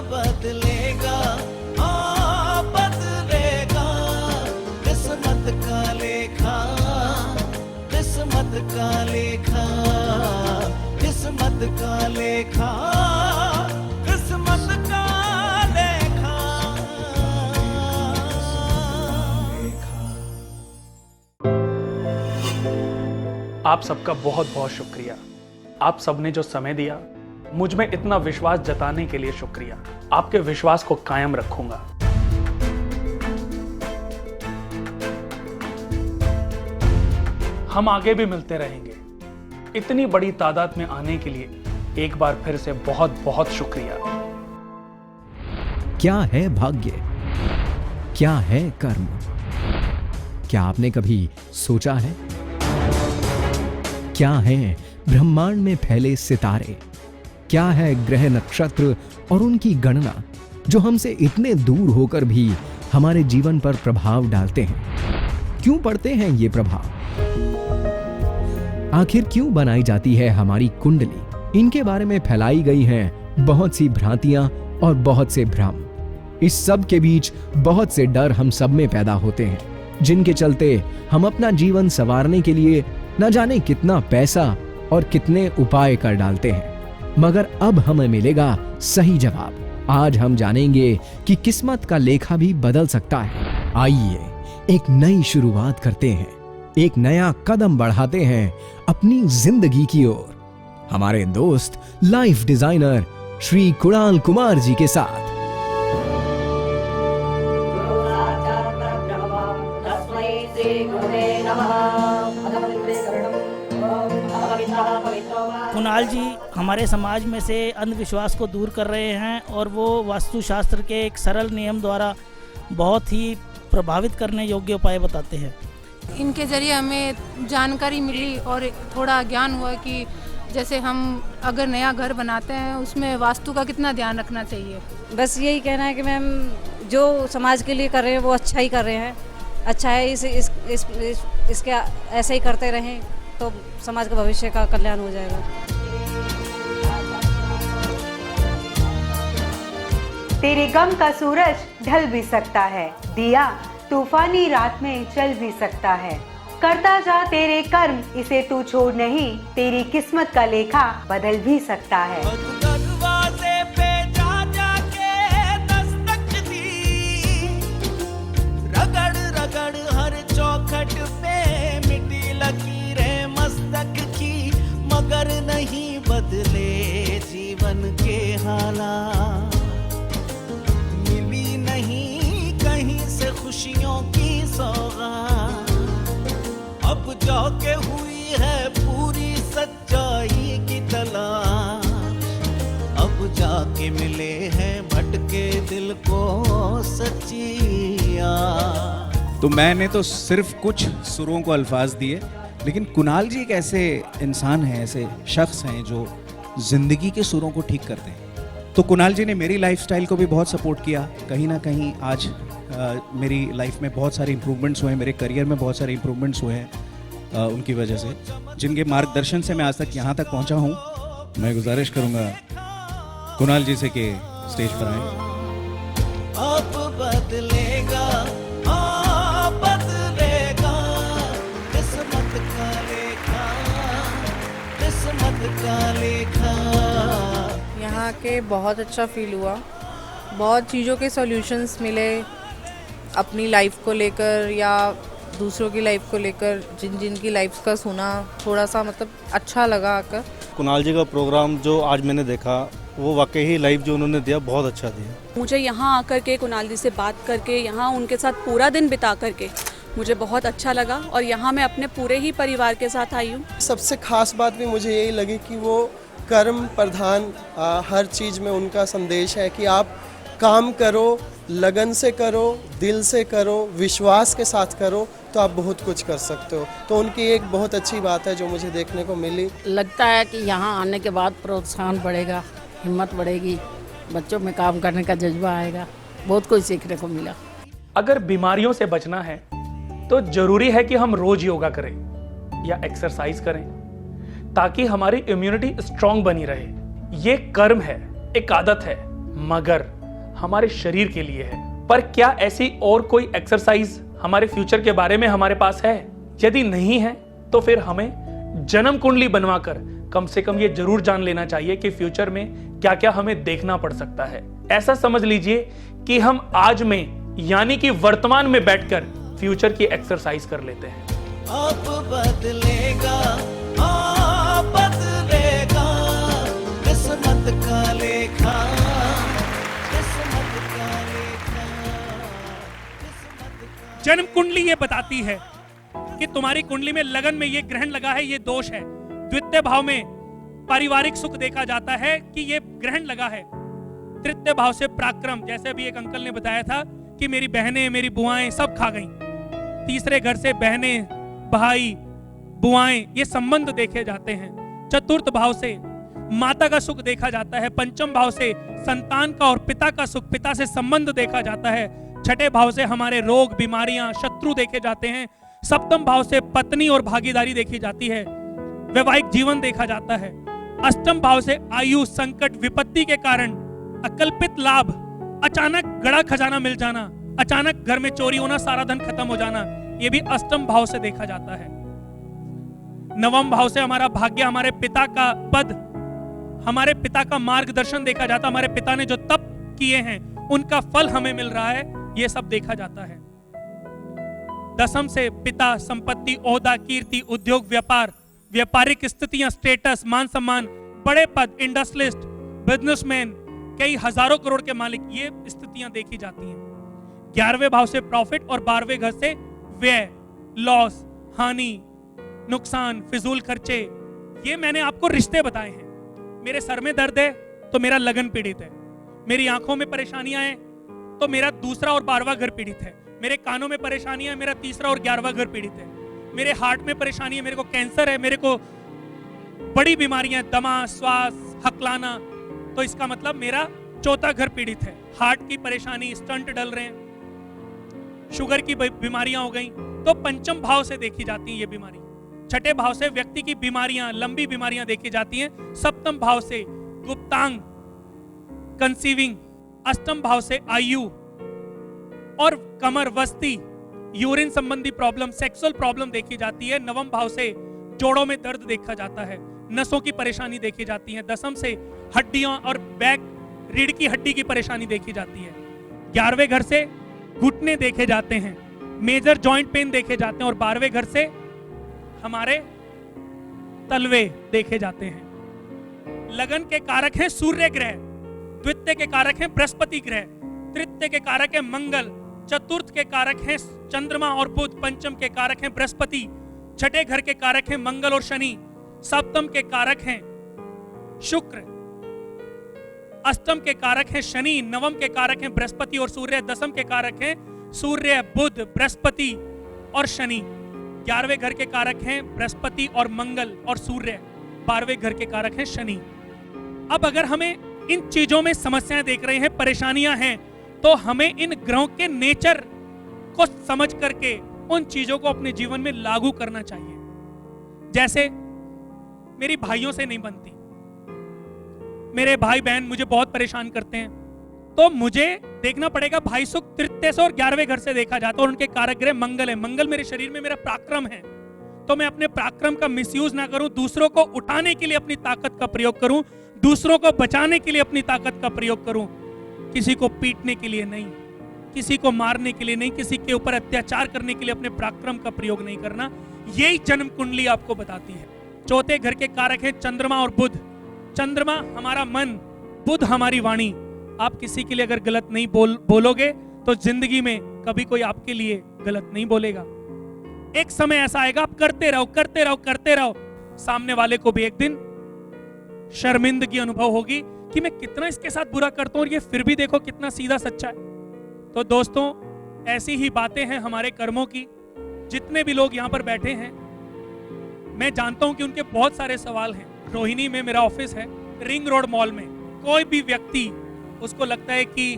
बदलेगा, बदलेगा किस्मत का लेखा, किस्मत का लेखा, किस्मत का लेखा, किस्मत का लेखा। आप सबका बहुत बहुत शुक्रिया। आप सबने जो समय दिया, मुझ में इतना विश्वास जताने के लिए शुक्रिया। आपके विश्वास को कायम रखूंगा। हम आगे भी मिलते रहेंगे। इतनी बड़ी तादाद में आने के लिए एक बार फिर से बहुत बहुत शुक्रिया। क्या है भाग्य? क्या है कर्म? क्या आपने कभी सोचा है? क्या है ब्रह्मांड में फैले सितारे? क्या है ग्रह नक्षत्र और उनकी गणना जो हमसे इतने दूर होकर भी हमारे जीवन पर प्रभाव डालते हैं? क्यों पड़ते हैं ये प्रभाव? आखिर क्यों बनाई जाती है हमारी कुंडली? इनके बारे में फैलाई गई हैं बहुत सी भ्रांतियां और बहुत से भ्रम। इस सब के बीच बहुत से डर हम सब में पैदा होते हैं, जिनके चलते हम अपना जीवन संवारने के लिए न जाने कितना पैसा और कितने उपाय कर डालते हैं। मगर अब हमें मिलेगा सही जवाब। आज हम जानेंगे कि किस्मत का लेखा भी बदल सकता है। आइए एक नई शुरुआत करते हैं, एक नया कदम बढ़ाते हैं अपनी जिंदगी की ओर, हमारे दोस्त लाइफ डिजाइनर श्री कुणाल कुमार जी के साथ। कुणाल जी हमारे समाज में से अंधविश्वास को दूर कर रहे हैं और वो वास्तुशास्त्र के एक सरल नियम द्वारा बहुत ही प्रभावित करने योग्य उपाय बताते हैं। इनके जरिए हमें जानकारी मिली और थोड़ा ज्ञान हुआ कि जैसे हम अगर नया घर बनाते हैं उसमें वास्तु का कितना ध्यान रखना चाहिए। बस यही कहना है कि मैम जो समाज के लिए कर रहे हैं वो अच्छा ही कर रहे हैं। अच्छा है, इसके ऐसे ही करते रहें तो समाज का भविष्य का कल्याण हो जाएगा। तेरे गम का सूरज ढल भी सकता है, दिया तूफानी रात में चल भी सकता है। करता जा तेरे कर्म, इसे तू छोड़ नहीं, तेरी किस्मत का लेखा बदल भी सकता है। दरवाजे पे जा जाके दस्तक दी, रगड़ रगड़ हर चौखट पे मिटी लकीरें मस्तक की, मगर नहीं बदले जीवन के हालात। मिली नहीं कहीं से खुशियों की सौगात, अब जाके हुई है पूरी सच्चाई की तलाश, अब जाके मिले हैं भटके दिल को सच्ची याद। तो मैंने तो सिर्फ कुछ सुरों को अल्फाज दिए, लेकिन कुणाल जी एक ऐसे इंसान हैं, ऐसे शख्स हैं जो जिंदगी के सुरों को ठीक करते हैं। तो कुणाल जी ने मेरी लाइफस्टाइल को भी बहुत सपोर्ट किया। कहीं ना कहीं आज मेरी लाइफ में बहुत सारे इंप्रूवमेंट्स हुए हैं, मेरे करियर में बहुत सारे इंप्रूवमेंट्स हुए हैं उनकी वजह से, जिनके मार्गदर्शन से मैं आज तक यहाँ तक पहुँचा हूँ। मैं गुजारिश करूँगा कुणाल जी से कि स्टेज पर आए। अब बदलेगा, बदलेगा किस्मत का लेखा, किस्मत का लेखा। यहाँ के बहुत अच्छा फील हुआ, बहुत चीज़ों के सॉल्यूशंस मिले अपनी लाइफ को लेकर या दूसरों की लाइफ को लेकर। जिन जिन की लाइफ का सुना, थोड़ा सा मतलब अच्छा लगा आकर। कुणाल जी का प्रोग्राम जो आज मैंने देखा वो वाकई ही लाइफ जो उन्होंने दिया बहुत अच्छा दिया। मुझे यहाँ आकर के कुणाल जी से बात करके, यहाँ उनके साथ पूरा दिन बिता करके मुझे बहुत अच्छा लगा और यहाँ मैं अपने पूरे ही परिवार के साथ आई हूँ। सबसे खास बात भी मुझे यही लगी कि वो कर्म प्रधान हर चीज़ में उनका संदेश है कि आप काम करो, लगन से करो, दिल से करो, विश्वास के साथ करो तो आप बहुत कुछ कर सकते हो। तो उनकी एक बहुत अच्छी बात है जो मुझे देखने को मिली। लगता है कि यहाँ आने के बाद प्रोत्साहन बढ़ेगा, हिम्मत बढ़ेगी, बच्चों में काम करने का जज्बा आएगा, बहुत कुछ सीखने को मिला। अगर बीमारियों से बचना है तो जरूरी है कि हम रोज योगा करें या एक्सरसाइज करें ताकि हमारी इम्यूनिटी स्ट्रांग बनी रहे। ये कर्म है, एक आदत है, मगर हमारे शरीर के लिए है। पर क्या ऐसी और कोई एक्सरसाइज हमारे फ्यूचर के बारे में हमारे पास है? यदि नहीं है तो फिर हमें जन्म कुंडली बनवाकर कम से कम ये जरूर जान लेना चाहिए कि फ्यूचर में क्या क्या हमें देखना पड़ सकता है। ऐसा समझ लीजिए कि हम आज में यानी कि वर्तमान में बैठकर फ्यूचर की एक्सरसाइज कर लेते हैं। अब बदलेगा, बदलेगा किस्मत का लेखा, किस्मत का लेखा, किस्मत का। जन्म कुंडली ये बताती है कि तुम्हारी कुंडली में लगन में ये ग्रहण लगा है, ये दोष है। द्वितीय भाव में पारिवारिक सुख देखा जाता है कि ये ग्रहण लगा है। तृतीय भाव से पराक्रम, जैसे अभी एक अंकल ने बताया था कि मेरी बहनें मेरी बुआएं सब खा गईं। तीसरे घर से बहनें भाई बुआएं ये संबंध देखे जाते हैं। चतुर्थ भाव से माता का सुख देखा जाता है। पंचम भाव से संतान का और पिता का सुख, पिता से संबंध देखा जाता है। छठे भाव से हमारे रोग बीमारियां शत्रु देखे जाते हैं। सप्तम भाव से पत्नी और भागीदारी देखी जाती है। वैवाहिक जीवन देखा जाता है। अष्टम भाव से आयु संकट विपत्ति के कारण अकल्पित लाभ, अचानक गड़ा खजाना मिल जाना, अचानक घर में चोरी होना, सारा धन खत्म हो जाना, ये भी अष्टम भाव से देखा जाता है। नवम भाव से हमारा भाग्य, हमारे पिता का पद, हमारे पिता का मार्गदर्शन देखा जाता है। हमारे पिता ने जो तप किए हैं उनका फल हमें मिल रहा है, ये सब देखा जाता है। दसम से पिता, संपत्ति, ओहदा, कीर्ति, उद्योग, व्यापार, व्यापारिक स्थितियां, स्टेटस, मान सम्मान, बड़े पद, इंडस्ट्रियलिस्ट, बिजनेसमैन, कई हजारों करोड़ के मालिक, ये स्थितियां देखी जाती हैं। 11वें भाव से प्रॉफिट और 12वें घर से व्यय, लॉस, हानि, नुकसान, फिजूल खर्चे। ये मैंने आपको रिश्ते बताए हैं। मेरे सर में दर्द है तो मेरा लगन पीड़ित है। मेरी आंखों में परेशानियां हैं तो मेरा दूसरा और 12वां घर पीड़ित है। मेरे कानों में परेशानियां है, मेरा तीसरा और 11वां घर पीड़ित है। मेरे हार्ट में परेशानी है, मेरे को कैंसर है, मेरे को बड़ी बीमारियां, दमा, श्वास, हकलाना, तो इसका मतलब मेरा चौथा घर पीड़ित है। हार्ट की परेशानी, स्टंट डल रहे हैं, शुगर की बीमारियां हो गई, तो पंचम भाव से देखी जाती है ये बीमारी। छठे भाव से व्यक्ति की बीमारियां, लंबी बीमारियां देखी जाती हैं। सप्तम भाव से गुप्तांग, कंसीविंग, अष्टम भाव से आयु और कमर, वस्ती, यूरिन संबंधी प्रॉब्लम, सेक्सुअल प्रॉब्लम देखी जाती है। नवम भाव से जोड़ों में दर्द देखा जाता है, नसों की परेशानी देखी जाती है। दसम से हड्डियों और बैक, रीढ़ की हड्डी की परेशानी देखी जाती है। 11वें घर से घुटने देखे जाते हैं, मेजर जॉइंट पेन देखे जाते हैं। और 12वें घर से हमारे तलवे देखे जाते हैं। लगन के कारक हैं सूर्य ग्रह, द्वितीय के कारक हैं बृहस्पति ग्रह, तृतीय के कारक हैं मंगल, चतुर्थ के कारक हैं चंद्रमा और बुध, पंचम के कारक हैं बृहस्पति, छठे घर के कारक हैं मंगल और शनि, सप्तम के कारक हैं शुक्र, अष्टम के कारक हैं शनि, नवम के कारक हैं बृहस्पति और सूर्य, दसम के कारक हैं सूर्य, बुध, बृहस्पति और शनि। 11वें घर के कारक हैं बृहस्पति और मंगल और सूर्य, 12वें घर के कारक हैं शनि। अब अगर हमें इन चीजों में समस्याएं देख रहे हैं, परेशानियां हैं, तो हमें इन ग्रहों के नेचर को समझ करके उन चीजों को अपने जीवन में लागू करना चाहिए। जैसे मेरी भाइयों से नहीं बनती, मेरे भाई बहन मुझे बहुत परेशान करते हैं, तो मुझे देखना पड़ेगा भाई सुख तृतीय से और 11वें घर से देखा जाता है और उनके कारक ग्रह मंगल है। मंगल मेरे शरीर में मेरा पराक्रम है, तो मैं अपने पराक्रम का मिसयूज ना करूं, दूसरों को उठाने के लिए अपनी ताकत का प्रयोग करूं, दूसरों को बचाने के लिए अपनी ताकत का प्रयोग करूं, किसी को पीटने के लिए नहीं, किसी को मारने के लिए नहीं, किसी के ऊपर अत्याचार करने के लिए अपने पराक्रम का प्रयोग नहीं करना। यही जन्म कुंडली आपको बताती है। चौथे घर के कारक है चंद्रमा और बुध। चंद्रमा हमारा मन, बुध हमारी वाणी। आप किसी के लिए अगर गलत नहीं बोलोगे तो जिंदगी में कभी कोई आपके लिए गलत नहीं बोलेगा। एक समय ऐसा आएगा, आप करते रहो करते रहो करते रहो, सामने वाले को भी एक दिन शर्मिंदगी अनुभव होगी कि मैं कितना इसके साथ बुरा करता हूं और ये फिर भी देखो कितना सीधा सच्चा है। तो दोस्तों, ऐसी ही बातें हैं हमारे कर्मों की। जितने भी लोग यहाँ पर बैठे हैं, मैं जानता हूं कि उनके बहुत सारे सवाल हैं। रोहिणी में मेरा ऑफिस है, रिंग रोड मॉल में। कोई भी व्यक्ति, उसको लगता है कि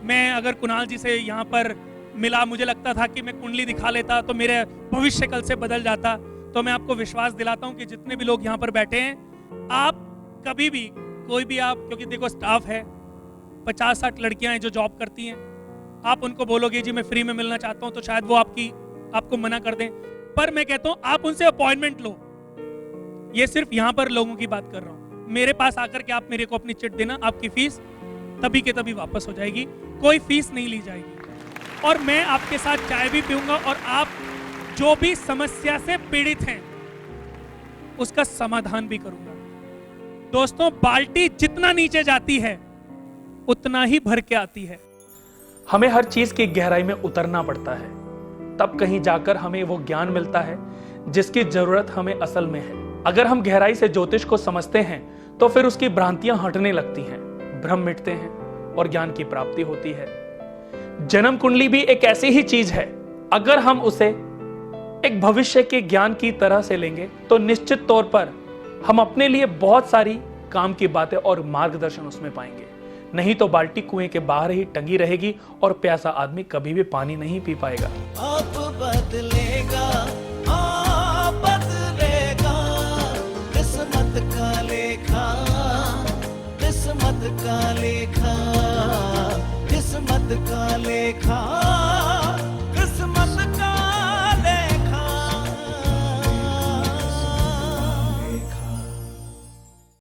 मैं अगर कुणाल जी से यहाँ पर मिला, मुझे लगता था कि मैं कुंडली दिखा लेता तो मेरे भविष्य कल से बदल जाता। तो मैं आपको विश्वास दिलाता हूं कि जितने भी लोग यहाँ पर बैठे हैं, आप कभी भी, कोई भी आप, क्योंकि देखो स्टाफ है, 50-60 लड़कियां हैं जो जॉब करती हैं, आप उनको बोलोगे जी मैं फ्री में मिलना चाहता हूं, तो शायद वो आपको मना कर दें। पर मैं कहता हूं आप उनसे अपॉइंटमेंट लो। ये सिर्फ यहां पर लोगों की बात कर रहा हूं। मेरे पास आकर के आप मेरे को अपनी चिट देना, आपकी फीस तभी के तभी वापस हो जाएगी, कोई फीस नहीं ली जाएगी। और मैं आपके साथ चाय भी पीऊंगा और आप जो भी समस्या से पीड़ित हैं उसका समाधान भी करूंगा। दोस्तों, बाल्टी जितना नीचे जाती है उतना ही भर के आती है। हमें हर चीज की गहराई में उतरना पड़ता है, तब कहीं जाकर हमें वो ज्ञान मिलता है जिसकी जरूरत हमें असल में है। अगर हम गहराई से ज्योतिष को समझते हैं तो फिर उसकी भ्रांतियां हटने लगती हैं, भ्रम मिटते हैं और ज्ञान की प्राप्ति होती है। जन्म कुंडली भी एक ऐसी ही चीज है, अगर हम उसे एक भविष्य के ज्ञान की तरह से लेंगे तो निश्चित तौर पर हम अपने लिए बहुत सारी काम की बातें और मार्गदर्शन उसमें पाएंगे। नहीं तो बाल्टी कुएं के बाहर ही टंगी रहेगी और प्यासा आदमी कभी भी पानी नहीं पी पाएगा। अब बदलेगा, हाँ बदलेगा, किस्मत का लेखा, किस्मत का लेखा, किस्मत का लेखा।